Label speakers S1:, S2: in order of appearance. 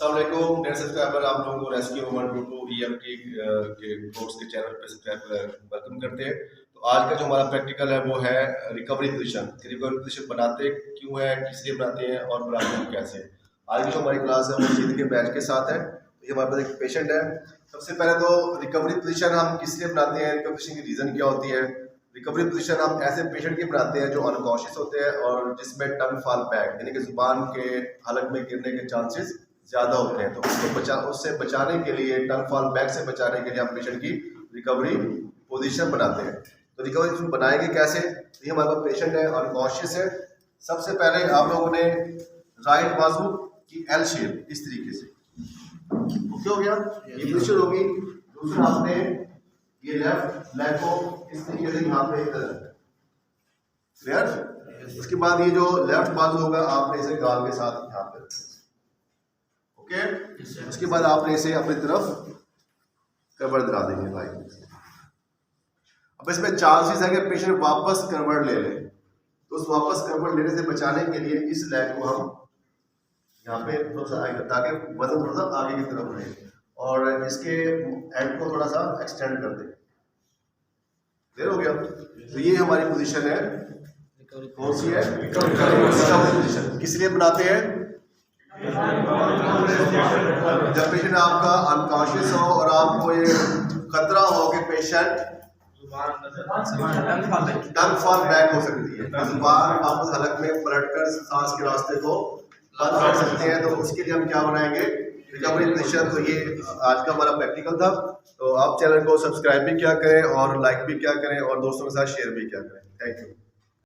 S1: अस्सलाम वालेकुम dear subscriber, आप लोगों को रेस्क्यू 122 EMT के कोर्स के चैनल पे सब्सक्राइब वेलकम करते हैं। तो आज का जो हमारा प्रैक्टिकल है वो है रिकवरी पोजीशन। रिकवरी पोजीशन बनाते क्यों है, किस लिए बनाते हैं और बनाते हैं कैसे। आज की जो हमारी क्लास है वो सीधे के बैच के साथ है। ये हमारे पास एक पेशेंट है। सबसे पहले तो रिकवरी पोजीशन हम किस लिए बनाते हैं, रिकवरी पोजीशन की रीज़न क्या होती है। रिकवरी पोजीशन हम ऐसे पेशेंट की बनाते हैं जो अनकॉन्शियस होते हैं और जिसमें टंग फॉल बैक यानी कि जुबान के हलक में गिरने के चांसेस ज़्यादा होते हैं। तो उससे बचाने के लिए, टंग फॉल बैक से बचाने के लिए हम पेशेंट की रिकवरी पोजीशन बनाते हैं। तो रिकवरी पोजीशन बनाएंगे कैसे। तो ये हमारे पास पेशेंट है, अनकॉन्शियस है। सबसे पहले आप लोगों ने राइट बाजू की एल शेप इस तरीके से, ओके हो गया, ये पोजीशन होगी। दूसरा आपने ये लेफ्ट लेग को इस तरीके से यहाँ पे क्लियर। उसके बाद ये जो लेफ्ट बाजू होगा आपने इसे गाल के साथ यहाँ पे ओके। उसके बाद आपने इसे अपनी तरफ करवट दिला देंगे लाइक। अब इसमें चांसेस है कि पेशेंट वापस करवट ले ले, तो उस वापस करवट लेने से बचाने के लिए इस लेग को हम यहाँ पे थोड़ा सा आगे, ताकि वजन थोड़ा सा आगे की तरफ रहे और इसके एंड को थोड़ा सा एक्सटेंड कर दें। क्लियर हो गया। तो ये हमारी पोजीशन है, कौन सी है, रिकवरी पोजीशन। किस लिए बनाते हैं, जब पेशेंट आपका अनकॉन्शियस हो और आपको ये खतरा हो कि पेशेंट टंग फॉल बैक हो सकती है, जुबान वापस हलक में पलटकर सांस के रास्ते को बंद कर सकते हैं। तो उसके लिए हम क्या बनाएंगे, रिकवरी पोजीशन। तो ये आज का हमारा प्रैक्टिकल था। तो आप चैनल को सब्सक्राइब भी क्या करें और लाइक भी क्या करें और दोस्तों के साथ शेयर भी क्या करें। Thank you.